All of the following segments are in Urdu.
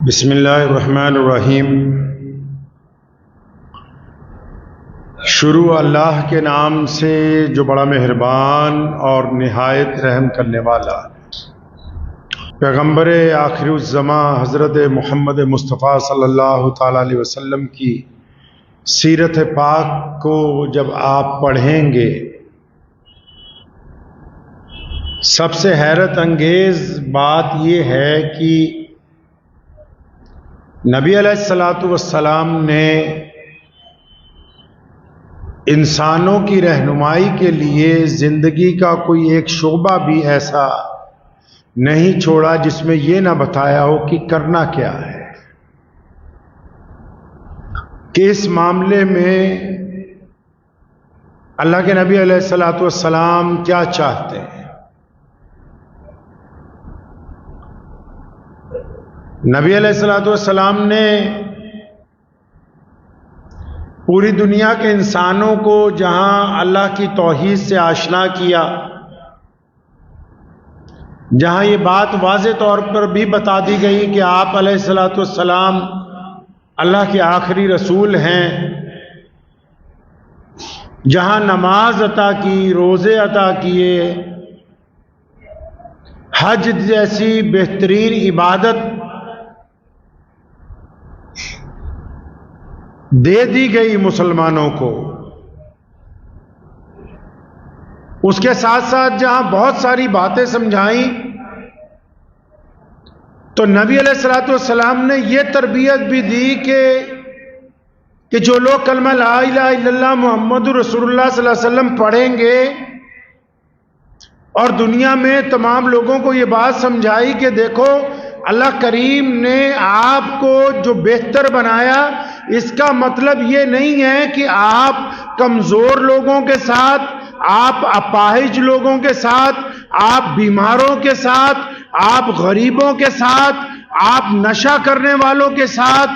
بسم اللہ الرحمن الرحیم۔ شروع اللہ کے نام سے جو بڑا مہربان اور نہایت رحم کرنے والا۔ پیغمبر آخر الزماں حضرت محمد مصطفیٰ صلی اللہ تعالیٰ علیہ وسلم کی سیرت پاک کو جب آپ پڑھیں گے، سب سے حیرت انگیز بات یہ ہے کہ نبی علیہ الصلوۃ والسلام نے انسانوں کی رہنمائی کے لیے زندگی کا کوئی ایک شعبہ بھی ایسا نہیں چھوڑا جس میں یہ نہ بتایا ہو کہ کرنا کیا ہے، کہ اس معاملے میں اللہ کے نبی علیہ الصلوۃ والسلام کیا چاہتے ہیں۔ نبی علیہ الصلوۃ والسلام نے پوری دنیا کے انسانوں کو جہاں اللہ کی توحید سے آشنا کیا، جہاں یہ بات واضح طور پر بھی بتا دی گئی کہ آپ علیہ الصلوۃ والسلام اللہ کے آخری رسول ہیں، جہاں نماز عطا کی، روزے عطا کیے، حج جیسی بہترین عبادت دے دی گئی مسلمانوں کو، اس کے ساتھ ساتھ جہاں بہت ساری باتیں سمجھائیں، تو نبی علیہ الصلوۃ والسلام نے یہ تربیت بھی دی کہ جو لوگ کلمہ لا الہ الا اللہ محمد رسول اللہ صلی اللہ علیہ وسلم پڑھیں گے، اور دنیا میں تمام لوگوں کو یہ بات سمجھائی کہ دیکھو اللہ کریم نے آپ کو جو بہتر بنایا، اس کا مطلب یہ نہیں ہے کہ آپ کمزور لوگوں کے ساتھ، آپ اپاہج لوگوں کے ساتھ، آپ بیماروں کے ساتھ، آپ غریبوں کے ساتھ، آپ نشہ کرنے والوں کے ساتھ،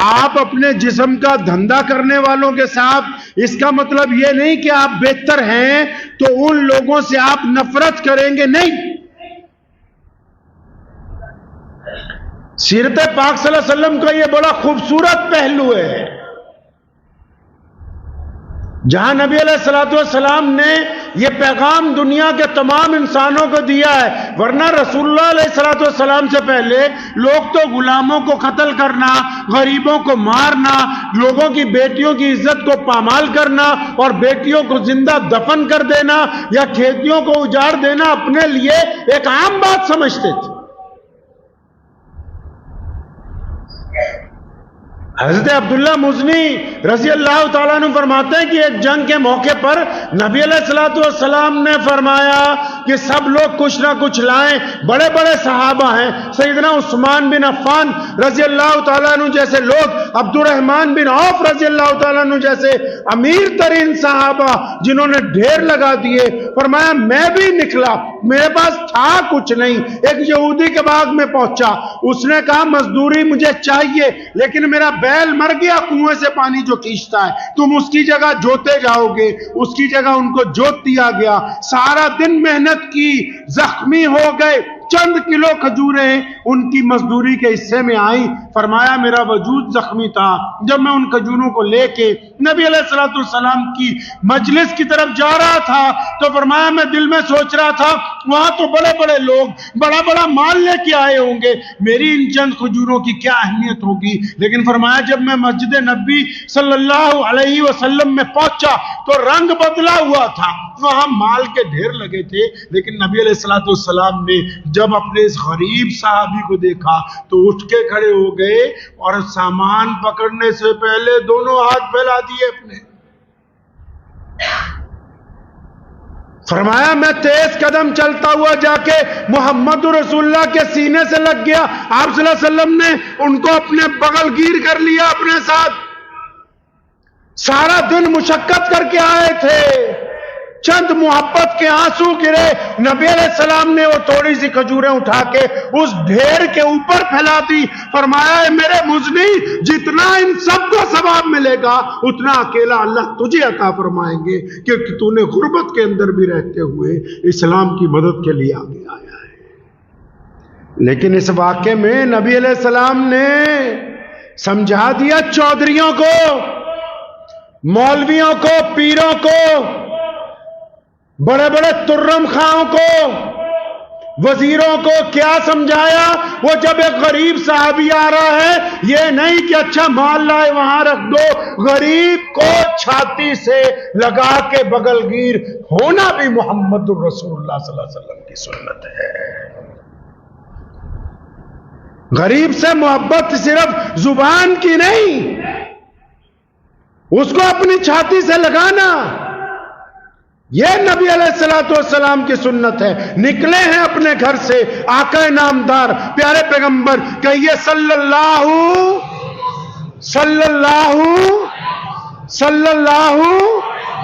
آپ اپنے جسم کا دھندا کرنے والوں کے ساتھ، اس کا مطلب یہ نہیں کہ آپ بہتر ہیں تو ان لوگوں سے آپ نفرت کریں گے، نہیں۔ سیرت پاک صلی اللہ علیہ وسلم کا یہ بڑا خوبصورت پہلو ہے، جہاں نبی علیہ الصلوۃ والسلام نے یہ پیغام دنیا کے تمام انسانوں کو دیا ہے۔ ورنہ رسول اللہ علیہ الصلوۃ والسلام سے پہلے لوگ تو غلاموں کو قتل کرنا، غریبوں کو مارنا، لوگوں کی بیٹیوں کی عزت کو پامال کرنا اور بیٹیوں کو زندہ دفن کر دینا یا کھیتیوں کو اجاڑ دینا اپنے لیے ایک عام بات سمجھتے تھے۔ حضرت عبداللہ مزنی رضی اللہ تعالیٰ عنہ فرماتے ہیں کہ ایک جنگ کے موقع پر نبی علیہ الصلوۃ والسلام نے فرمایا کہ سب لوگ کچھ نہ کچھ لائیں۔ بڑے بڑے صحابہ ہیں، سیدنا عثمان بن عفان رضی اللہ تعالیٰ عنہ جیسے لوگ، عبد الرحمن بن عوف رضی اللہ تعالیٰ عنہ جیسے امیر ترین صحابہ جنہوں نے ڈھیر لگا دیے۔ فرمایا میں بھی نکلا، میرے پاس تھا کچھ نہیں۔ ایک یہودی کے باغ میں پہنچا، اس نے کہا مزدوری مجھے چاہیے، لیکن میرا بیل مر گیا کنویں سے پانی جو کھینچتا ہے، تم اس کی جگہ جوتے جاؤ گے۔ اس کی جگہ ان کو جوت دیا گیا، سارا دن محنت کی، زخمی ہو گئے، چند کلو کھجوریں ان کی مزدوری کے حصے میں آئیں۔ فرمایا میرا وجود زخمی تھا، جب میں ان کھجوروں کو لے کے نبی علیہ الصلوۃ والسلام کی مجلس کی طرف جا رہا تھا تو فرمایا میں دل میں سوچ رہا تھا وہاں تو بڑے بڑے لوگ بڑا بڑا مال لے کے آئے ہوں گے، میری ان چند کھجوروں کی کیا اہمیت ہوگی۔ لیکن فرمایا جب میں مسجد نبی صلی اللہ علیہ وسلم میں پہنچا تو رنگ بدلا ہوا تھا، وہاں مال کے ڈھیر لگے تھے، لیکن نبی علیہ الصلوۃ والسلام نے جب اپنے اس غریب صحابی کو دیکھا تو اٹھ کے کھڑے ہو گئے اور سامان پکڑنے سے پہلے دونوں ہاتھ پھیلا دیے اپنے۔ فرمایا میں تیز قدم چلتا ہوا جا کے محمد رسول اللہ کے سینے سے لگ گیا، آپ صلی اللہ علیہ وسلم نے ان کو اپنے بغل گیر کر لیا اپنے ساتھ۔ سارا دن مشقت کر کے آئے تھے، چند محبت کے آنسو گرے، نبی علیہ السلام نے وہ تھوڑی سی کھجوریں اٹھا کے اس ڈھیر کے اوپر پھیلا دی۔ فرمایا اے میرے مزنی، جتنا ان سب کو ثواب ملے گا اتنا اکیلا اللہ تجھے عطا فرمائیں گے، کیونکہ تو نے غربت کے اندر بھی رہتے ہوئے اسلام کی مدد کے لیے آگے آیا ہے۔ لیکن اس واقعے میں نبی علیہ السلام نے سمجھا دیا چودھریوں کو، مولویوں کو، پیروں کو، بڑے بڑے ترم خاؤں کو، وزیروں کو کیا سمجھایا؟ وہ جب ایک غریب صحابی آ رہا ہے، یہ نہیں کہ اچھا مال لائے وہاں رکھ دو، غریب کو چھاتی سے لگا کے بغل گیر ہونا بھی محمد الرسول اللہ صلی اللہ علیہ وسلم کی سنت ہے۔ غریب سے محبت صرف زبان کی نہیں، اس کو اپنی چھاتی سے لگانا، یہ نبی علیہ السلام کی سنت ہے۔ نکلے ہیں اپنے گھر سے آقا نامدار پیارے پیغمبر، کہیے صلی اللہ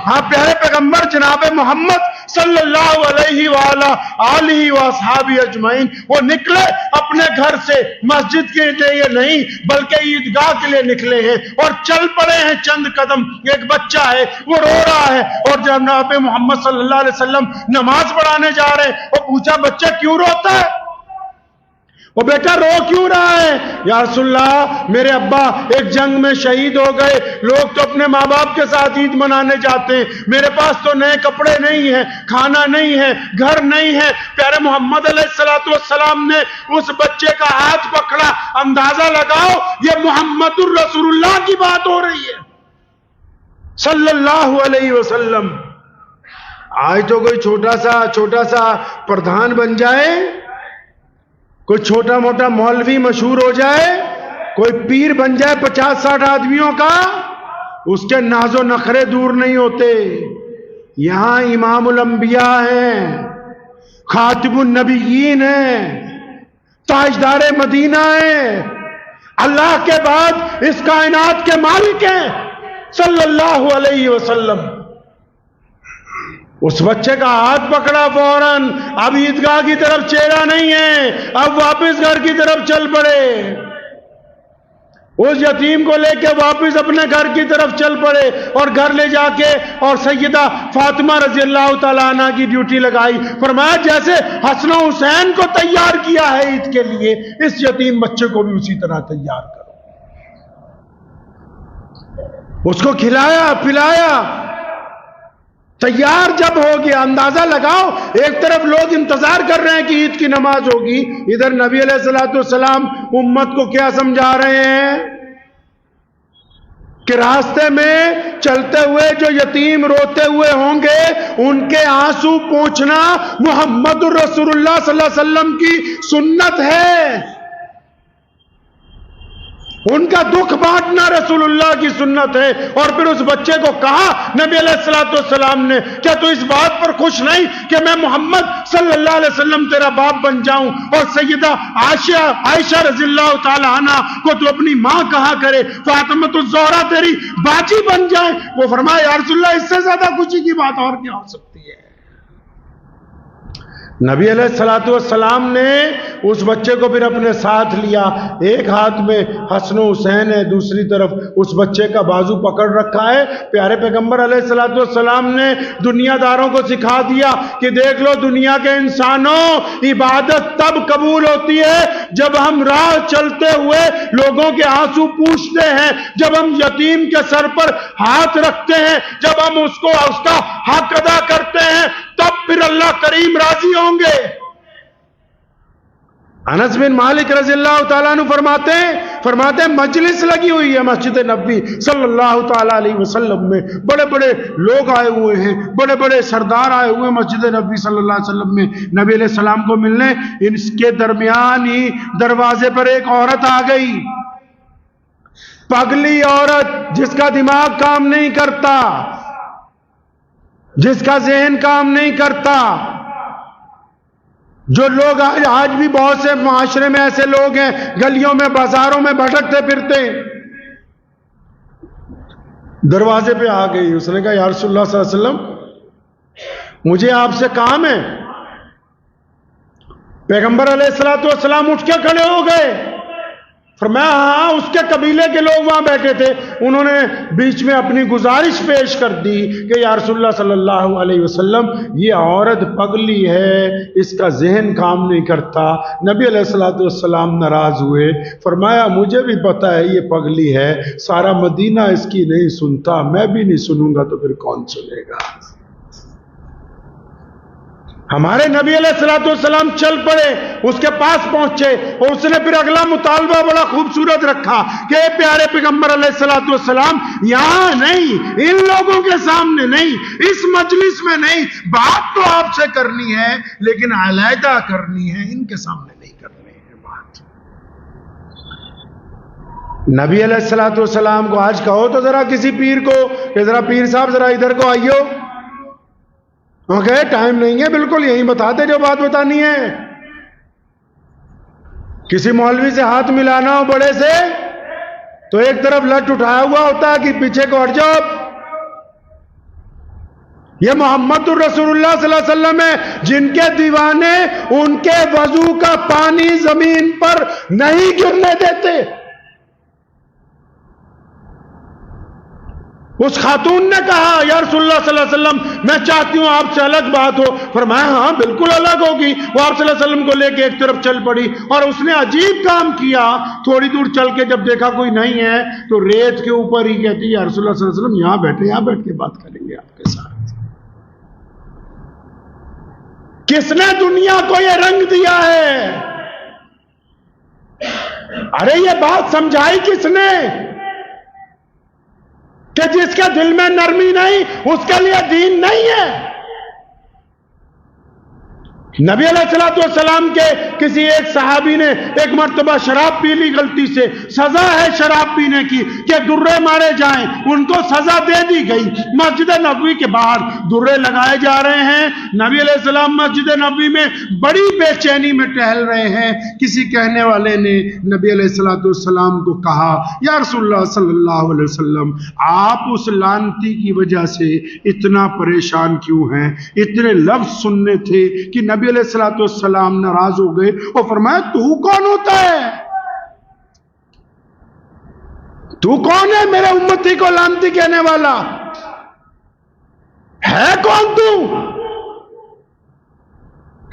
ہاں پیارے پیغمبر جناب محمد صلی اللہ علیہ وآلہ وصحابہ اجمعین، وہ نکلے اپنے گھر سے مسجد کے لیے نہیں بلکہ عیدگاہ کے لیے نکلے ہیں، اور چل پڑے ہیں چند قدم۔ ایک بچہ ہے وہ رو رہا ہے، اور جناب محمد صلی اللہ علیہ وسلم نماز پڑھانے جا رہے ہیں، اور پوچھا بچہ کیوں روتا ہے؟ وہ بیٹا رو کیوں رہا ہے؟ یا رسول اللہ میرے ابا ایک جنگ میں شہید ہو گئے، لوگ تو اپنے ماں باپ کے ساتھ عید منانے جاتے ہیں، میرے پاس تو نئے کپڑے نہیں ہیں، کھانا نہیں ہے، گھر نہیں ہے۔ پیارے محمد علیہ السلام نے اس بچے کا ہاتھ پکڑا، اندازہ لگاؤ یہ محمد الرسول اللہ کی بات ہو رہی ہے صلی اللہ علیہ وسلم۔ آج تو کوئی چھوٹا سا پردھان بن جائے، کوئی چھوٹا موٹا مولوی مشہور ہو جائے، کوئی پیر بن جائے 50-60 آدمیوں کا، اس کے ناز و نخرے دور نہیں ہوتے۔ یہاں امام الانبیاء ہیں، خاتم النبیین ہیں، تاجدار مدینہ ہیں، اللہ کے بعد اس کائنات کے مالک ہیں صلی اللہ علیہ وسلم۔ اس بچے کا ہاتھ پکڑا فوراً، اب عیدگاہ کی طرف چہرہ نہیں ہے، اب واپس گھر کی طرف چل پڑے، اس یتیم کو لے کے واپس اپنے گھر کی طرف چل پڑے، اور گھر لے جا کے اور سیدہ فاطمہ رضی اللہ تعالیٰ عنہ کی ڈیوٹی لگائی، فرمایا جیسے حسن و حسین کو تیار کیا ہے عید کے لیے، اس یتیم بچے کو بھی اسی طرح تیار کرو۔ اس کو کھلایا پلایا، تیار جب ہو گیا، اندازہ لگاؤ ایک طرف لوگ انتظار کر رہے ہیں کہ عید کی نماز ہوگی، ادھر نبی علیہ السلام امت کو کیا سمجھا رہے ہیں کہ راستے میں چلتے ہوئے جو یتیم روتے ہوئے ہوں گے ان کے آنسو پوچھنا محمد الرسول اللہ صلی اللہ علیہ وسلم کی سنت ہے، ان کا دکھ بانٹنا رسول اللہ کی سنت ہے۔ اور پھر اس بچے کو کہا نبی علیہ السلام نے، کیا تو اس بات پر خوش نہیں کہ میں محمد صلی اللہ علیہ وسلم تیرا باپ بن جاؤں، اور سیدہ عائشہ رضی اللہ تعالی عنہ کو تو اپنی ماں کہا کرے، فاطمۃ الزہرا تیری باجی بن جائے؟ وہ فرمایا یا رسول اللہ اس سے زیادہ خوشی کی بات اور کیا ہو سکتی ہے؟ نبی علیہ السلام نے اس بچے کو پھر اپنے ساتھ لیا، ایک ہاتھ میں حسن و حسین ہے، دوسری طرف اس بچے کا بازو پکڑ رکھا ہے۔ پیارے پیغمبر علیہ السلام نے دنیا داروں کو سکھا دیا کہ دیکھ لو دنیا کے انسانوں، عبادت تب قبول ہوتی ہے جب ہم راہ چلتے ہوئے لوگوں کے آنسو پوچھتے ہیں، جب ہم یتیم کے سر پر ہاتھ رکھتے ہیں، جب ہم اس کا حق ادا کرتے ہیں، تب پھر اللہ کریم راضی ہوں گے۔ انس بن مالک رضی اللہ تعالیٰ عنہ فرماتے ہیں مجلس لگی ہوئی ہے مسجد نبوی صلی اللہ تعالیٰ علیہ وسلم میں، بڑے بڑے لوگ آئے ہوئے ہیں، بڑے بڑے سردار آئے ہوئے ہیں مسجد نبوی صلی اللہ علیہ وسلم میں نبی علیہ السلام کو ملنے۔ اس کے درمیان ہی دروازے پر ایک عورت آ گئی، پگلی عورت جس کا دماغ کام نہیں کرتا، جس کا ذہن کام نہیں کرتا، جو لوگ آج بھی بہت سے معاشرے میں ایسے لوگ ہیں گلیوں میں بازاروں میں بھٹکتے پھرتے، دروازے پہ آ گئی۔ اس نے کہا یا رسول اللہ صلی اللہ علیہ وسلم مجھے آپ سے کام ہے۔ پیغمبر علیہ السلام اٹھ کے کھڑے ہو گئے، فرمایا ہاں اس کے قبیلے کے لوگ وہاں بیٹھے تھے، انہوں نے بیچ میں اپنی گزارش پیش کر دی کہ یا رسول اللہ صلی اللہ علیہ وسلم یہ عورت پگلی ہے، اس کا ذہن کام نہیں کرتا۔ نبی علیہ الصلوۃ والسلام ناراض ہوئے، فرمایا مجھے بھی پتا ہے یہ پگلی ہے، سارا مدینہ اس کی نہیں سنتا، میں بھی نہیں سنوں گا تو پھر کون سنے گا۔ ہمارے نبی علیہ الصلوۃ والسلام چل پڑے، اس کے پاس پہنچے اور اس نے پھر اگلا مطالبہ بڑا خوبصورت رکھا کہ اے پیارے پیغمبر علیہ الصلوۃ والسلام، یہاں نہیں، ان لوگوں کے سامنے نہیں، اس مجلس میں نہیں، بات تو آپ سے کرنی ہے لیکن علیحدہ کرنی ہے، ان کے سامنے نہیں کرنی ہے بات۔ نبی علیہ الصلوۃ والسلام کو آج کہو تو ذرا کسی پیر کو کہ ذرا پیر صاحب ذرا ادھر کو آئیو، ٹائم نہیں ہے، بالکل یہی بتاتے جو بات بتانی ہے۔ کسی مولوی سے ہاتھ ملانا ہو بڑے سے تو ایک طرف لٹ اٹھایا ہوا ہوتا ہے کہ پیچھے کو ہٹ جاؤ۔ یہ محمد الرسول اللہ صلی اللہ علیہ وسلم ہے، جن کے دیوانے ان کے وضو کا پانی زمین پر نہیں گرنے دیتے۔ اس خاتون نے کہا یا رسول اللہ صلی اللہ علیہ وسلم میں چاہتی ہوں آپ سے الگ بات ہو۔ فرمایا ہاں بالکل الگ ہوگی۔ وہ آپ صلی اللہ علیہ وسلم کو لے کے ایک طرف چل پڑی اور اس نے عجیب کام کیا، تھوڑی دور چل کے جب دیکھا کوئی نہیں ہے تو ریت کے اوپر ہی کہتی یا رسول اللہ صلی اللہ علیہ وسلم یہاں بیٹھے، یہاں بیٹھ کے بات کریں گے آپ کے ساتھ۔ کس نے دنیا کو یہ رنگ دیا ہے؟ ارے یہ بات سمجھائی کس نے کہ جس کے دل میں نرمی نہیں اس کے لیے دین نہیں ہے؟ نبی علیہ الصلوۃ والسلام کے کسی ایک صحابی نے ایک مرتبہ شراب پی لی غلطی سے، سزا ہے شراب پینے کی کہ درے مارے جائیں، ان کو سزا دے دی گئی۔ مسجد نبوی کے باہر درے لگائے جا رہے ہیں، نبی علیہ السلام مسجد نبوی میں بڑی بے چینی میں ٹہل رہے ہیں۔ کسی کہنے والے نے نبی علیہ الصلوۃ والسلام کو کہا یا رسول اللہ صلی اللہ علیہ وسلم، آپ اس لعنتی کی وجہ سے اتنا پریشان کیوں ہیں؟ اتنے لفظ سننے تھے کہ نبی علیہ الصلوۃ والسلام ناراض ہو گئے اور فرمایا تو کون ہوتا ہے؟ تو کون ہے میرے امتی کو لعنتی کہنے والا؟ ہے کون تو؟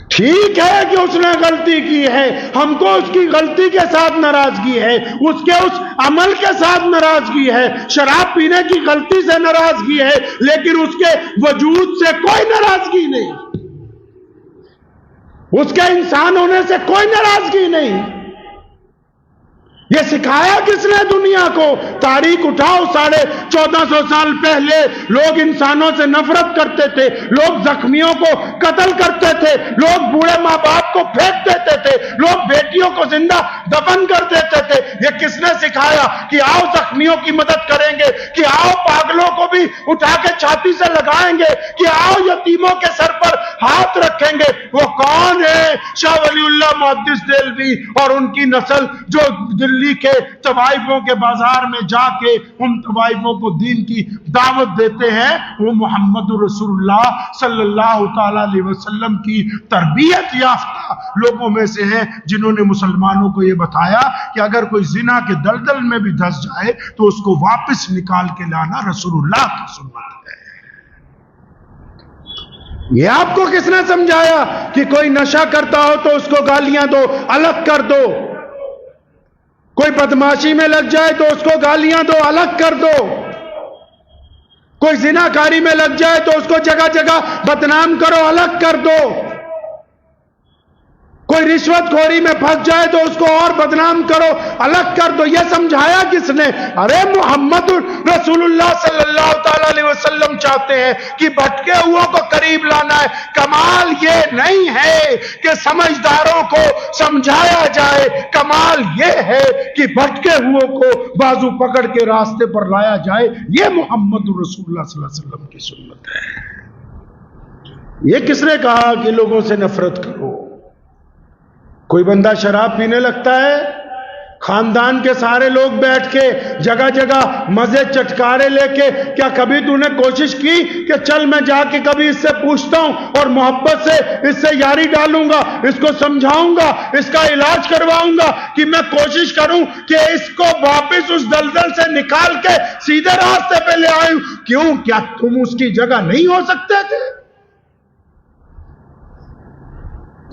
ٹھیک ہے کہ اس نے غلطی کی ہے، ہم کو اس کی غلطی کے ساتھ ناراضگی ہے، اس کے اس عمل کے ساتھ ناراضگی ہے، شراب پینے کی غلطی سے ناراضگی ہے، لیکن اس کے وجود سے کوئی ناراضگی نہیں، اس کے انسان ہونے سے کوئی ناراضگی نہیں۔ یہ سکھایا کس نے دنیا کو؟ تاریخ اٹھاؤ، 1450 سال پہلے لوگ انسانوں سے نفرت کرتے تھے، لوگ زخمیوں کو قتل کرتے تھے، لوگ بوڑھے ماں باپ کو پھینک دیتے تھے، لوگ بیٹیوں کو زندہ دفن کر دیتے تھے۔ یہ کس نے سکھایا کہ آؤ زخمیوں کی مدد کریں گے، کہ آؤ پاگلوں کو بھی اٹھا کے چھاتی سے لگائیں گے، کہ آؤ یتیموں کے سر پر ہاتھ رکھیں گے؟ وہ کون ہے؟ شاہ ولی اللہ محدث دہلوی اور ان کی نسل جو دلی کے طوائفوں کے بازار میں جا کے ان طوائفوں کو دین کی دعوت دیتے ہیں۔ وہ محمد رسول اللہ صلی اللہ تعالی علیہ وسلم کی تربیت یافتہ لوگوں میں سے ہیں، جنہوں نے مسلمانوں کو یہ بتایا کہ اگر کوئی زنا کے دلدل میں بھی دھس جائے تو اس کو واپس نکال کے لانا رسول اللہ کی سنت ہے۔ یہ آپ کو کس نے سمجھایا کہ کوئی نشہ کرتا ہو تو اس کو گالیاں دو، الگ کر دو؟ کوئی بدماشی میں لگ جائے تو اس کو گالیاں دو، الگ کر دو؟ کوئی زناکاری میں لگ جائے تو اس کو جگہ جگہ بدنام کرو، الگ کر دو؟ کوئی رشوت خوری میں پھنس جائے تو اس کو اور بدنام کرو، الگ کر دو؟ یہ سمجھایا کس نے؟ ارے محمد رسول اللہ صلی اللہ تعالی علیہ وسلم چاہتے ہیں کہ بھٹکے ہوا کو قریب لانا ہے۔ کمال یہ نہیں ہے کہ سمجھداروں کو سمجھایا جائے، کمال یہ ہے کہ بھٹکے ہوا کو بازو پکڑ کے راستے پر لایا جائے۔ یہ محمد رسول اللہ صلی اللہ علیہ وسلم کی سنت ہے۔ یہ کس نے کہا کہ لوگوں سے نفرت کرو؟ کوئی بندہ شراب پینے لگتا ہے، خاندان کے سارے لوگ بیٹھ کے جگہ جگہ مزے چٹکارے لے کے، کیا کبھی تو نے کوشش کی کہ چل میں جا کے کبھی اس سے پوچھتا ہوں اور محبت سے اس سے یاری ڈالوں گا، اس کو سمجھاؤں گا، اس کا علاج کرواؤں گا، کہ میں کوشش کروں کہ اس کو واپس اس دلدل سے نکال کے سیدھے راستے پہ لے آؤں؟ کیوں؟ کیا تم اس کی جگہ نہیں ہو سکتے تھے؟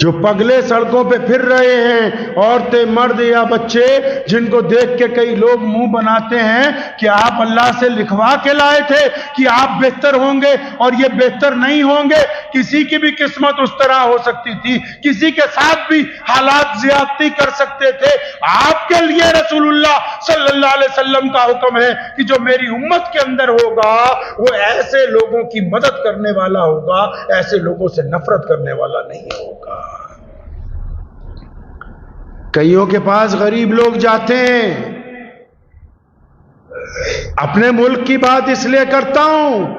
جو پگلے سڑکوں پہ پھر رہے ہیں، عورتیں، مرد یا بچے، جن کو دیکھ کے کئی لوگ منہ بناتے ہیں کہ آپ اللہ سے لکھوا کے لائے تھے کہ آپ بہتر ہوں گے، اور یہ بہتر نہیں ہوں گے۔ کسی کی بھی قسمت اس طرح ہو سکتی تھی، کسی کے ساتھ بھی حالات زیادتی کر سکتے تھے۔ آپ کے لیے رسول اللہ صلی اللہ علیہ وسلم کا حکم ہے کہ جو میری امت کے اندر ہوگا وہ ایسے لوگوں کی مدد کرنے والا ہوگا، ایسے لوگوں سے نفرت کرنے والا نہیں ہوگا۔ کئیوں کے پاس غریب لوگ جاتے ہیں، اپنے ملک کی بات اس لیے کرتا ہوں،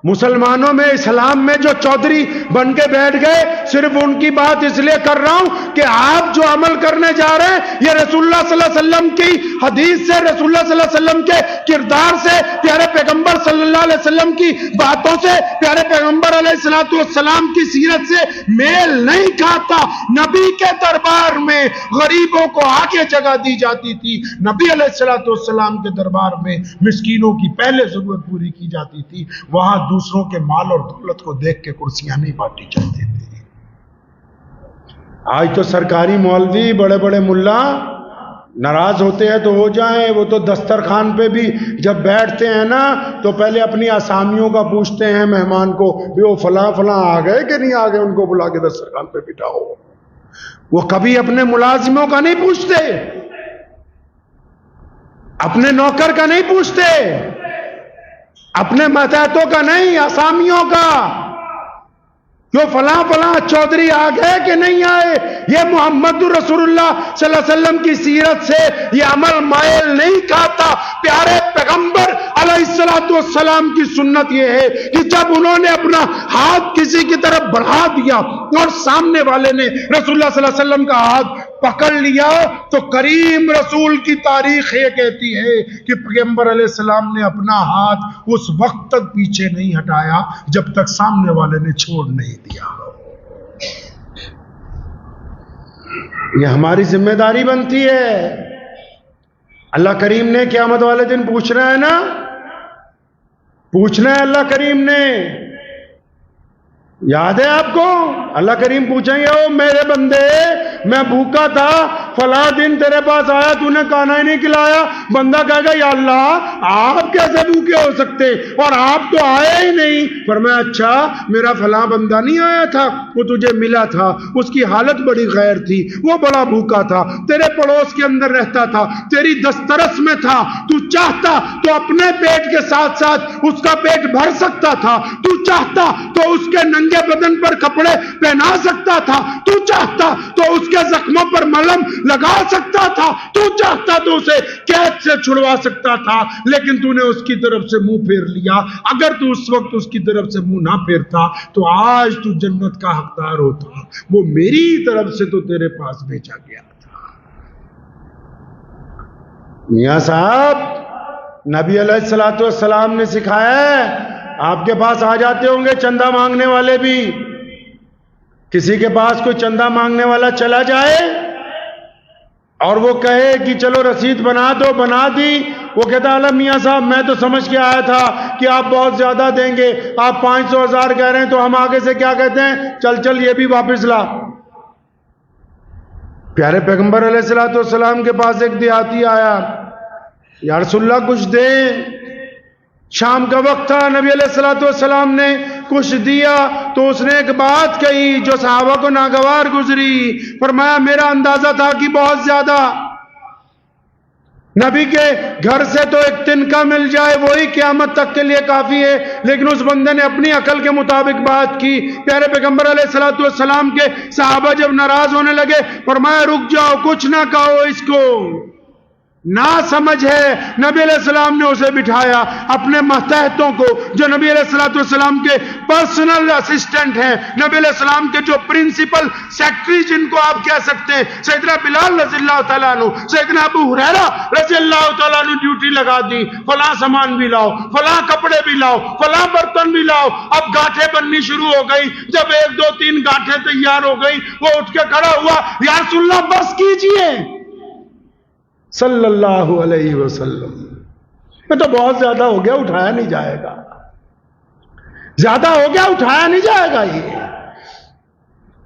مسلمانوں میں، اسلام میں جو چودھری بن کے بیٹھ گئے، صرف ان کی بات اس لیے کر رہا ہوں کہ آپ جو عمل کرنے جا رہے ہیں یہ رسول اللہ صلی اللہ علیہ وسلم کی حدیث سے، رسول اللہ صلی اللہ علیہ وسلم کے کردار سے، پیارے پیغمبر صلی اللہ علیہ وسلم کی باتوں سے، پیارے پیغمبر علیہ السلام کی سیرت سے میل نہیں کھاتا۔ نبی کے دربار میں غریبوں کو آگے جگہ دی جاتی تھی، نبی علیہ السلام کے دربار میں مسکینوں کی پہلے ضرورت پوری کی جاتی تھی، وہاں دوسروں کے مال اور دولت کو دیکھ کے کرسیاں نہیں بانٹی جاتی تھی۔ آج تو سرکاری مولوی، بڑے بڑے ملا ناراض ہوتے ہیں تو ہو جائیں، وہ تو دسترخوان پہ بھی جب بیٹھتے ہیں نا تو پہلے اپنی اسامیوں کا پوچھتے ہیں مہمان کو، بھی وہ فلاں فلاں آ گئے کہ نہیں آ گئے، ان کو بلا کے دسترخوان پہ بٹھاؤ۔ وہ کبھی اپنے ملازموں کا نہیں پوچھتے، اپنے نوکر کا نہیں پوچھتے، اپنے ماتحتوں کا نہیں، اسامیوں کا، جو فلاں فلاں چودھری آ گئے کہ نہیں آئے۔ یہ محمد رسول اللہ صلی اللہ علیہ وسلم کی سیرت سے یہ عمل مائل نہیں کھاتا۔ پیارے پیغمبر علیہ السلام کی سنت یہ ہے کہ جب انہوں نے اپنا ہاتھ کسی کی طرف بڑھا دیا اور سامنے والے نے رسول اللہ صلی اللہ علیہ وسلم کا ہاتھ پکڑ لیا، تو کریم رسول کی تاریخ یہ کہتی ہے کہ پیغمبر علیہ السلام نے اپنا ہاتھ اس وقت تک پیچھے نہیں ہٹایا جب تک سامنے والے نے چھوڑ نہیں دیا۔ یہ ہماری ذمہ داری بنتی ہے۔ اللہ کریم نے قیامت والے دن پوچھنا ہے نا، پوچھنا ہے اللہ کریم نے، یاد ہے آپ کو؟ اللہ کریم پوچھیں گے، او میرے بندے، میں بھوکا تھا، فلاں دن تیرے پاس آیا، تو نے کھانا ہی نہیں کھلایا۔ بندہ کہے گا، یا اللہ آپ کیسے بھوکے ہو سکتے، اور آپ تو آئے ہی نہیں۔ فرمایا، اچھا میرا فلاں بندہ نہیں آیا تھا، وہ تجھے ملا تھا، اس کی حالت بڑی غیر تھی، وہ بڑا بھوکا تھا، تیرے پڑوس کے اندر رہتا تھا، تیری دسترس میں تھا، تو چاہتا تو اپنے پیٹ کے ساتھ ساتھ اس کا پیٹ بھر سکتا تھا، تو چاہتا تو اس کے ننگے بدن پر کپڑے پہنا سکتا تھا، تو چاہتا تو اس کے زخموں پر ملہم لگا سکتا تھا، تو چاہتا تو اسے قید سے چھڑوا سکتا تھا، لیکن تو نے اس کی طرف سے منہ پھیر لیا۔ اگر تو اس وقت اس کی طرف سے منہ نہ پھیرتا تو آج تو جنت کا حقدار ہوتا، وہ میری طرف سے تو تیرے پاس بھیجا گیا تھا۔ میاں صاحب، نبی علیہ السلام نے سکھایا ہے، آپ کے پاس آ جاتے ہوں گے چندہ مانگنے والے بھی، کسی کے پاس کوئی چندہ مانگنے والا چلا جائے اور وہ کہے کہ چلو رسید بنا دو، بنا دی، وہ کہتا ہے میاں صاحب میں تو سمجھ کے آیا تھا کہ آپ بہت زیادہ دیں گے، آپ 500,000 کہہ رہے ہیں، تو ہم آگے سے کیا کہتے ہیں، چل یہ بھی واپس لا۔ پیارے پیغمبر علیہ السلام کے پاس ایک دیہاتی آیا، یا رسول اللہ کچھ دیں۔ شام کا وقت تھا، نبی علیہ السلام نے کچھ دیا تو اس نے ایک بات کہی جو صحابہ کو ناگوار گزری۔ فرمایا، میرا اندازہ تھا کہ بہت زیادہ، نبی کے گھر سے تو ایک تنکا مل جائے وہی قیامت تک کے لیے کافی ہے، لیکن اس بندے نے اپنی عقل کے مطابق بات کی۔ پیارے پیغمبر علیہ السلام کے صحابہ جب ناراض ہونے لگے، فرمایا رک جاؤ، کچھ نہ کہو اس کو، نا سمجھ ہے. نبی علیہ السلام نے اسے بٹھایا اپنے ماتحتوں کو جو نبی علیہ السلام کے پرسنل اسسٹنٹ ہیں, نبی علیہ السلام کے جو پرنسپل سیکٹری جن کو آپ کہہ سکتے ہیں, سیدنا بلال رضی اللہ تعالیٰ عنہ, سیدنا ابو ہریرہ رضی اللہ تعالیٰ عنہ ڈیوٹی لگا دی, فلاں سامان بھی لاؤ, فلاں کپڑے بھی لاؤ, فلاں برتن بھی لاؤ. اب گاٹھیں بننی شروع ہو گئی. جب 1 2 3 گاٹھیں تیار ہو گئی, وہ اٹھ کے کھڑا ہوا, یا رسول اللہ بس کیجئے صلی اللہ علیہ وسلم. یہ تو بہت زیادہ ہو گیا, اٹھایا نہیں جائے گا. زیادہ ہو گیا, اٹھایا نہیں جائے گا. یہ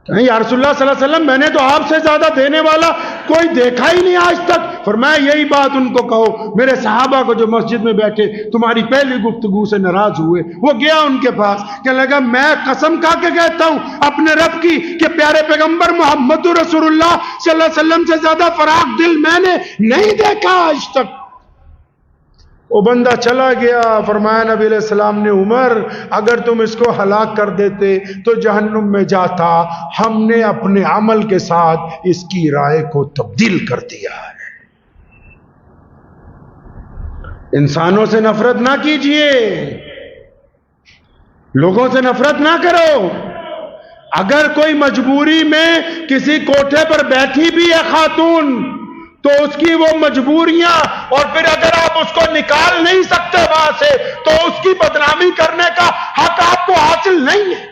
یا رسول اللہ صلی اللہ علیہ وسلم میں نے تو آپ سے زیادہ دینے والا کوئی دیکھا ہی نہیں آج تک. فرمایا یہی بات ان کو کہو. میرے صحابہ کو جو مسجد میں بیٹھے تمہاری پہلی گفتگو سے ناراض ہوئے, وہ گیا ان کے پاس, کہنے لگا میں قسم کھا کے کہتا ہوں اپنے رب کی کہ پیارے پیغمبر محمد رسول اللہ صلی اللہ علیہ وسلم سے زیادہ فراخ دل میں نے نہیں دیکھا آج تک. وہ بندہ چلا گیا. فرمایا نبی علیہ السلام نے, عمر اگر تم اس کو ہلاک کر دیتے تو جہنم میں جاتا. ہم نے اپنے عمل کے ساتھ اس کی رائے کو تبدیل کر دیا ہے. انسانوں سے نفرت نہ کیجئے, لوگوں سے نفرت نہ کرو. اگر کوئی مجبوری میں کسی کوٹھے پر بیٹھی بھی ہے خاتون, تو اس کی وہ مجبوریاں, اور پھر اگر آپ اس کو نکال نہیں سکتے وہاں سے, تو اس کی بدنامی کرنے کا حق آپ کو حاصل نہیں ہے.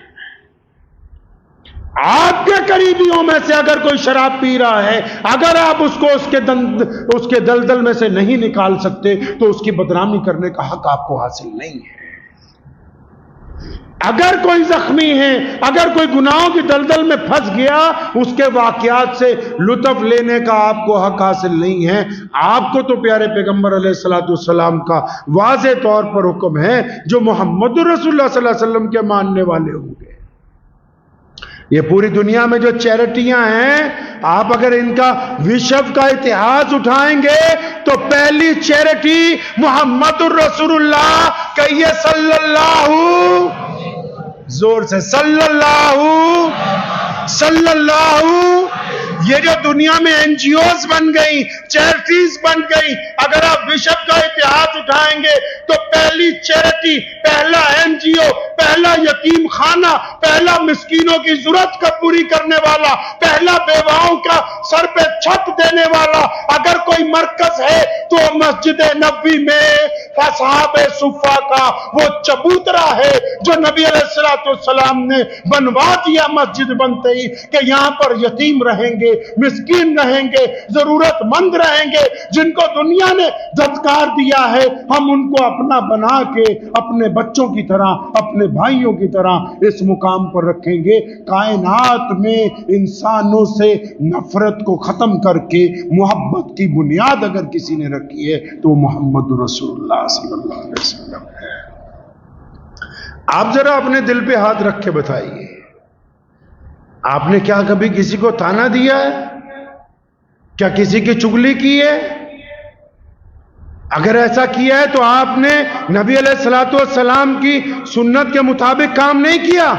آپ کے قریبیوں میں سے اگر کوئی شراب پی رہا ہے, اگر آپ اس کو اس کے دلدل میں سے نہیں نکال سکتے, تو اس کی بدنامی کرنے کا حق آپ کو حاصل نہیں ہے. اگر کوئی زخمی ہے, اگر کوئی گناہوں کی دلدل میں پھنس گیا, اس کے واقعات سے لطف لینے کا آپ کو حق حاصل نہیں ہے. آپ کو تو پیارے پیغمبر علیہ الصلوۃ والسلام کا واضح طور پر حکم ہے, جو محمد رسول اللہ صلی اللہ علیہ وسلم کے ماننے والے ہوں گے. یہ پوری دنیا میں جو چیریٹیاں ہیں, آپ اگر ان کا وشو کا اتہاس اٹھائیں گے تو پہلی چیریٹی محمد الرسول اللہ, کہیے صلی اللہ, زور سے صلی اللہ. یہ جو دنیا میں NGOs بن گئی, چیریٹیز بن گئی, اگر آپ وشو کا اتہاس اٹھائیں گے تو پہلی چیریٹی, پہلا NGO, پہلا یتیم خانہ, پہلا مسکینوں کی ضرورت کا پوری کرنے والا, پہلا بیواؤں کا سر پہ چھت دینے والا اگر کوئی مرکز ہے تو مسجد نبوی میں اصحاب صفہ کا وہ چبوترا ہے جو نبی علیہ السلام نے بنوا دیا مسجد بنتے ہی, کہ یہاں پر یتیم رہیں گے, مسکین رہیں گے, ضرورت مند رہیں گے, جن کو دنیا نے دھتکار دیا ہے, ہم ان کو اپنا بنا کے اپنے بچوں کی طرح, اپنے بھائیوں کی طرح اس مقام پر رکھیں گے. کائنات میں انسانوں سے نفرت کو ختم کر کے محبت کی بنیاد اگر کسی نے رکھی ہے تو وہ محمد رسول اللہ صلی اللہ علیہ وسلم ہے. آپ ذرا اپنے دل پہ ہاتھ رکھ کے بتائیے, آپ نے کیا کبھی کسی کو تانا دیا ہے؟ کیا کسی کی چغلی کی ہے؟ اگر ایسا کیا ہے تو آپ نے نبی علیہ الصلوۃ والسلام کی سنت کے مطابق کام نہیں کیا.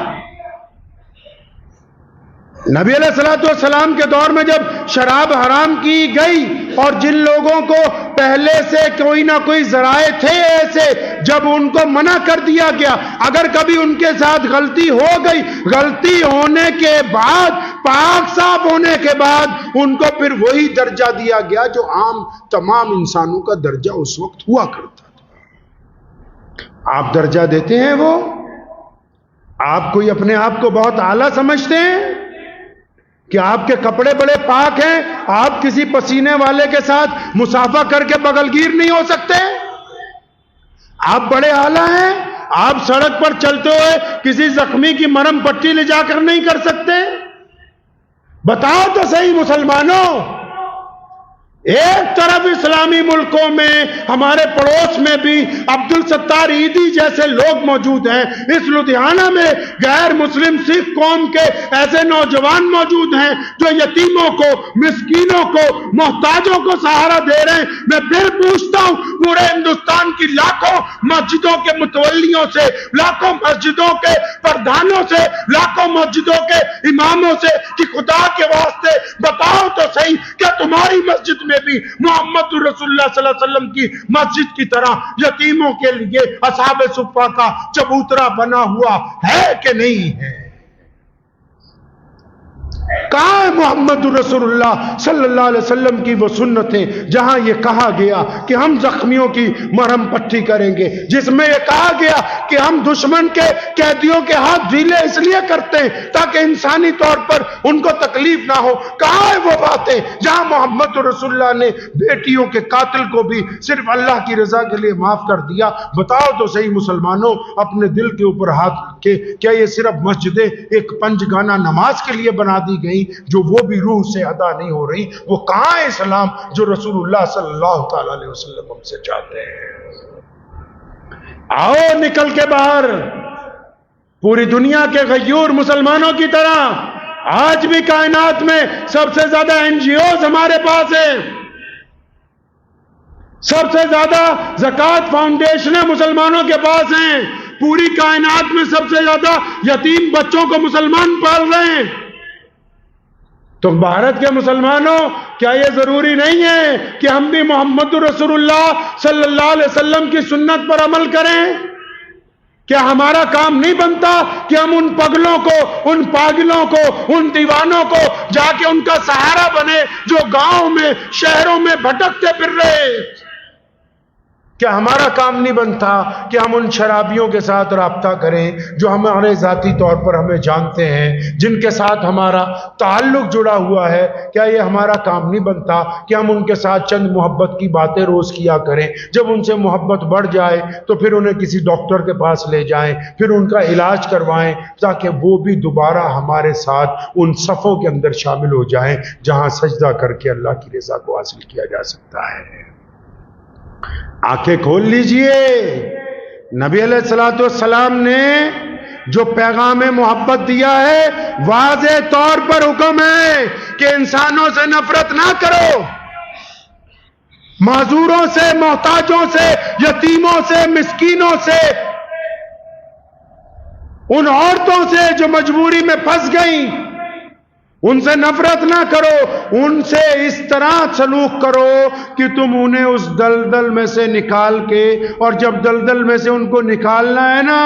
نبی علیہ الصلوۃ والسلام کے دور میں جب شراب حرام کی گئی, اور جن لوگوں کو پہلے سے کوئی نہ کوئی ذرائع تھے ایسے, جب ان کو منع کر دیا گیا, اگر کبھی ان کے ساتھ غلطی ہو گئی, غلطی ہونے کے بعد, پاک صاف ہونے کے بعد, ان کو پھر وہی درجہ دیا گیا جو عام تمام انسانوں کا درجہ اس وقت ہوا کرتا تھا. آپ درجہ دیتے ہیں وہ؟ آپ کوئی اپنے آپ کو بہت اعلیٰ سمجھتے ہیں کہ آپ کے کپڑے بڑے پاک ہیں, آپ کسی پسینے والے کے ساتھ مصافحہ کر کے بغل گیر نہیں ہو سکتے؟ آپ بڑے اعلیٰ ہیں, آپ سڑک پر چلتے ہوئے کسی زخمی کی مرہم پٹی لے جا کر نہیں کر سکتے؟ بتاؤ تو صحیح مسلمانوں. ایک طرف اسلامی ملکوں میں, ہمارے پڑوس میں بھی عبدالستار عیدی جیسے لوگ موجود ہیں. اس لدھیانہ میں غیر مسلم سکھ قوم کے ایسے نوجوان موجود ہیں جو یتیموں کو, مسکینوں کو, محتاجوں کو سہارا دے رہے ہیں. میں پھر پوچھتا ہوں, پورے ہندوستان کی لاکھوں مسجدوں کے متولیوں سے, لاکھوں مسجدوں کے پردھانوں سے, لاکھوں مسجدوں کے اماموں سے, کہ خدا کے واسطے بتاؤ تو صحیح, کیا تمہاری مسجد میں میں بھی محمد رسول اللہ صلی اللہ علیہ وسلم کی مسجد کی طرح یتیموں کے لیے اصحاب صفہ کا چبوترا بنا ہوا ہے کہ نہیں ہے؟ کہاں ہے محمد رسول اللہ صلی اللہ علیہ وسلم کی وہ سنتیں جہاں یہ کہا گیا کہ ہم زخمیوں کی مرہم پٹی کریں گے، جس میں یہ کہا گیا کہ ہم دشمن کے قیدیوں کے ہاتھ ڈھیلے اس لیے کرتے ہیں تاکہ انسانی طور پر ان کو تکلیف نہ ہو؟ کہاں ہے وہ باتیں جہاں محمد رسول اللہ نے بیٹیوں کے قاتل کو بھی صرف اللہ کی رضا کے لیے معاف کر دیا؟ بتاؤ تو صحیح مسلمانوں اپنے دل کے اوپر ہاتھ رکھ کے، کیا یہ صرف مسجدیں ایک پنج گانا نماز کے لیے بنا دی گئی جو وہ بھی روح سے ادا نہیں ہو رہی؟ وہ کہاں ہے اسلام جو رسول اللہ صلی اللہ تعالی علیہ وسلم ہم سے چاہتے ہیں؟ آؤ نکل کے باہر، پوری دنیا کے غیور مسلمانوں کی طرح آج بھی کائنات میں سب سے زیادہ این جی اوز ہمارے پاس ہیں، سب سے زیادہ زکوٰۃ فاؤنڈیشنیں مسلمانوں کے پاس ہیں، پوری کائنات میں سب سے زیادہ یتیم بچوں کو مسلمان پال رہے ہیں۔ تو بھارت کے مسلمانوں، کیا یہ ضروری نہیں ہے کہ ہم بھی محمد رسول اللہ صلی اللہ علیہ وسلم کی سنت پر عمل کریں؟ کیا ہمارا کام نہیں بنتا کہ ہم ان پگلوں کو، ان پاگلوں کو، ان دیوانوں کو جا کے ان کا سہارا بنے جو گاؤں میں شہروں میں بھٹکتے پھر رہے؟ کیا ہمارا کام نہیں بنتا کہ ہم ان شرابیوں کے ساتھ رابطہ کریں جو ہمارے ذاتی طور پر ہمیں جانتے ہیں، جن کے ساتھ ہمارا تعلق جڑا ہوا ہے؟ کیا یہ ہمارا کام نہیں بنتا کہ ہم ان کے ساتھ چند محبت کی باتیں روز کیا کریں؟ جب ان سے محبت بڑھ جائے تو پھر انہیں کسی ڈاکٹر کے پاس لے جائیں، پھر ان کا علاج کروائیں تاکہ وہ بھی دوبارہ ہمارے ساتھ ان صفوں کے اندر شامل ہو جائیں جہاں سجدہ کر کے اللہ کی رضا کو حاصل کیا جا سکتا ہے۔ آنکھیں کھول لیجئے، نبی علیہ الصلوۃ والسلام نے جو پیغام محبت دیا ہے واضح طور پر حکم ہے کہ انسانوں سے نفرت نہ کرو، معذوروں سے، محتاجوں سے، یتیموں سے، مسکینوں سے، ان عورتوں سے جو مجبوری میں پھنس گئیں ان سے نفرت نہ کرو، ان سے اس طرح سلوک کرو کہ تم انہیں اس دلدل میں سے نکال کے، اور جب دلدل میں سے ان کو نکالنا ہے نا،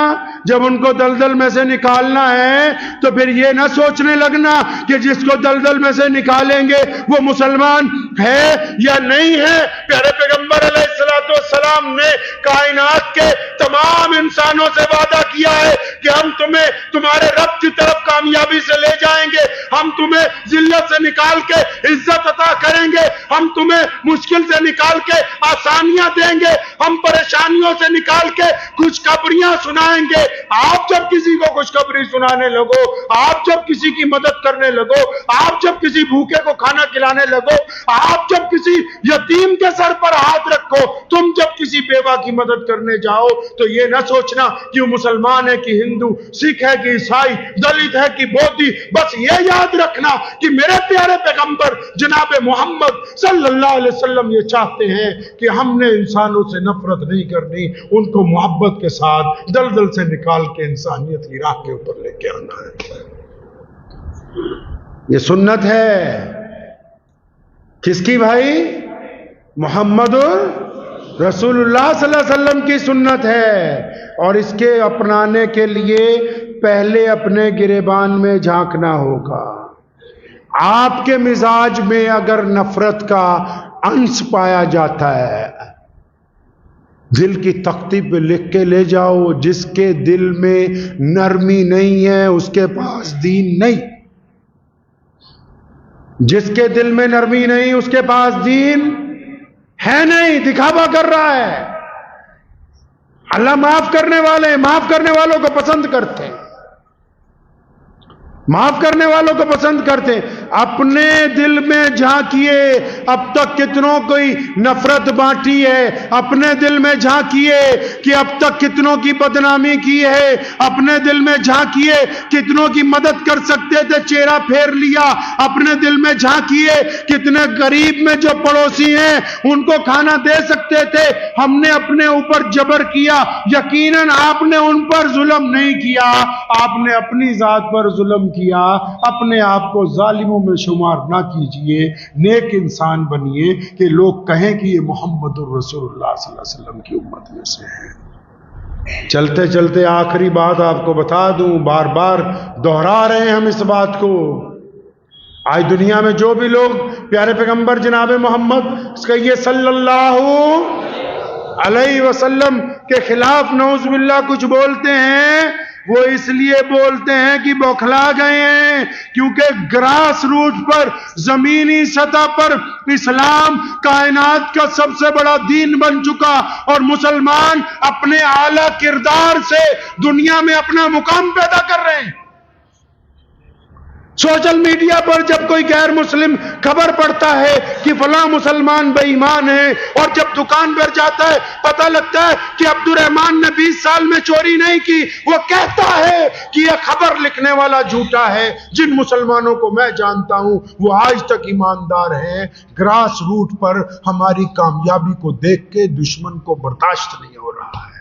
جب ان کو دلدل میں سے نکالنا ہے تو پھر یہ نہ سوچنے لگنا کہ جس کو دلدل میں سے نکالیں گے وہ مسلمان ہے یا نہیں ہے۔ پیارے پیغمبر علیہ الصلوۃ والسلام نے کائنات کے تمام انسانوں سے وعدہ کیا ہے کہ ہم تمہیں تمہارے رب کی طرف کامیابی سے لے جائیں گے، ہم تمہیں ذلت سے نکال کے عزت عطا کریں گے، ہم تمہیں مشکل سے نکال کے آسانیاں دیں گے، ہم پریشانیوں سے نکال کے خوشخبریاں سنائیں گے۔ آپ جب کسی کو خوشخبری سنانے لگو، آپ جب کسی کی مدد کرنے لگو، آپ جب کسی بھوکے کو کھانا کھلانے لگو، آپ جب کسی یتیم کے سر پر ہاتھ رکھو، تم جب کسی بیوہ کی مدد کرنے جاؤ تو یہ نہ سوچنا کہ وہ مسلمان ہے کہ ہندو، سکھ ہے کہ عیسائی، دلت ہے کہ بودھی، بس یہ یاد رکھنا کہ میرے پیارے پیغمبر جناب محمد صلی اللہ علیہ وسلم یہ چاہتے ہیں کہ ہم نے انسانوں سے نفرت نہیں کرنی، ان کو محبت کے ساتھ دلدل سے نکال کے انسانیت کی راہ کے اوپر لے کے آنا ہے۔ یہ سنت ہے کس کی بھائی؟ محمد رسول اللہ صلی اللہ علیہ وسلم کی سنت ہے، اور اس کے اپنانے کے لیے پہلے اپنے گریبان میں جھانکنا ہوگا۔ آپ کے مزاج میں اگر نفرت کا انس پایا جاتا ہے، دل کی تختی پہ لکھ کے لے جاؤ، جس کے دل میں نرمی نہیں ہے اس کے پاس دین نہیں، جس کے دل میں نرمی نہیں اس کے پاس دین ہے نہیں، دکھاوا کر رہا ہے۔ اللہ معاف کرنے والے ہیں، معاف کرنے والوں کو پسند کرتے ہیں، معاف کرنے والوں کو پسند کرتے ہیں۔ اپنے دل میں جھانکیے، اب تک کتنوں کی نفرت بانٹی ہے، اپنے دل میں جھانکیے کہ اب تک کتنوں کی بدنامی کی ہے، اپنے دل میں جھانکیے کتنوں کی مدد کر سکتے تھے چہرہ پھیر لیا، اپنے دل میں جھانکیے کتنے غریب میں جو پڑوسی ہیں ان کو کھانا دے سکتے تھے، ہم نے اپنے اوپر جبر کیا۔ یقیناً آپ نے ان پر ظلم نہیں کیا، آپ نے اپنی ذات پر ظلم کیا، اپنے آپ کو ظالموں میں شمار نہ کیجئے، نیک انسان بنیے کہ لوگ کہیں کہ یہ محمد الرسول اللہ صلی اللہ علیہ وسلم کی امت میں سے ہیں۔ چلتے چلتے آخری بات آپ کو بتا دوں، بار بار دہرا رہے ہیں ہم اس بات کو، آج دنیا میں جو بھی لوگ پیارے پیغمبر جناب محمد کہیے صلی اللہ علیہ وسلم کے خلاف نعوذ باللہ کچھ بولتے ہیں، وہ اس لیے بولتے ہیں کہ بوکھلا گئے ہیں، کیونکہ گراس روٹ پر، زمینی سطح پر اسلام کائنات کا سب سے بڑا دین بن چکا، اور مسلمان اپنے اعلیٰ کردار سے دنیا میں اپنا مقام پیدا کر رہے ہیں۔ سوشل میڈیا پر جب کوئی غیر مسلم خبر پڑتا ہے کہ فلاں مسلمان بے ایمان ہے، اور جب دکان پر جاتا ہے پتہ لگتا ہے کہ عبد الرحمان نے 20 سال میں چوری نہیں کی، وہ کہتا ہے کہ یہ خبر لکھنے والا جھوٹا ہے۔ جن مسلمانوں کو میں جانتا ہوں وہ آج تک ایماندار ہیں۔ گراس روٹ پر ہماری کامیابی کو دیکھ کے دشمن کو برداشت نہیں ہو رہا ہے۔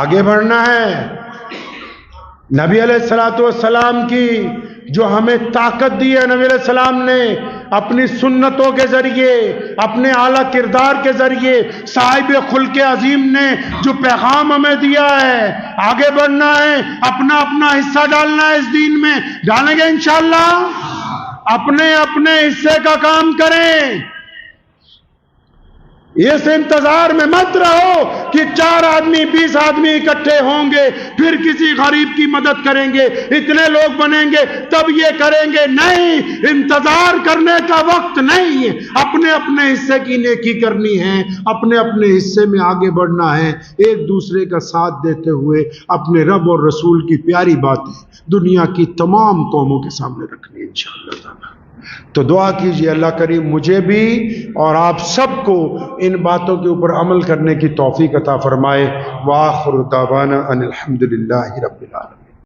آگے بڑھنا ہے۔ نبی علیہ السلام کی جو ہمیں طاقت دی ہے، نبی علیہ السلام نے اپنی سنتوں کے ذریعے، اپنے اعلیٰ کردار کے ذریعے، صاحب خلق عظیم نے جو پیغام ہمیں دیا ہے، آگے بڑھنا ہے، اپنا اپنا حصہ ڈالنا ہے اس دین میں، ڈالیں گے انشاءاللہ۔ اپنے اپنے حصے کا کام کریں۔ اس انتظار میں مت رہو کہ 4 آدمی 20 آدمی اکٹھے ہوں گے پھر کسی غریب کی مدد کریں گے، اتنے لوگ بنیں گے تب یہ کریں گے۔ نہیں، انتظار کرنے کا وقت نہیں ہے، اپنے اپنے حصے کی نیکی کرنی ہے، اپنے اپنے حصے میں آگے بڑھنا ہے، ایک دوسرے کا ساتھ دیتے ہوئے اپنے رب اور رسول کی پیاری باتیں دنیا کی تمام قوموں کے سامنے رکھنی ہے انشاءاللہ تعالی۔ تو دعا کیجئے اللہ کریم مجھے بھی اور آپ سب کو ان باتوں کے اوپر عمل کرنے کی توفیق عطا فرمائے۔ وآخر دعوانا ان الحمدللہ رب العالمین۔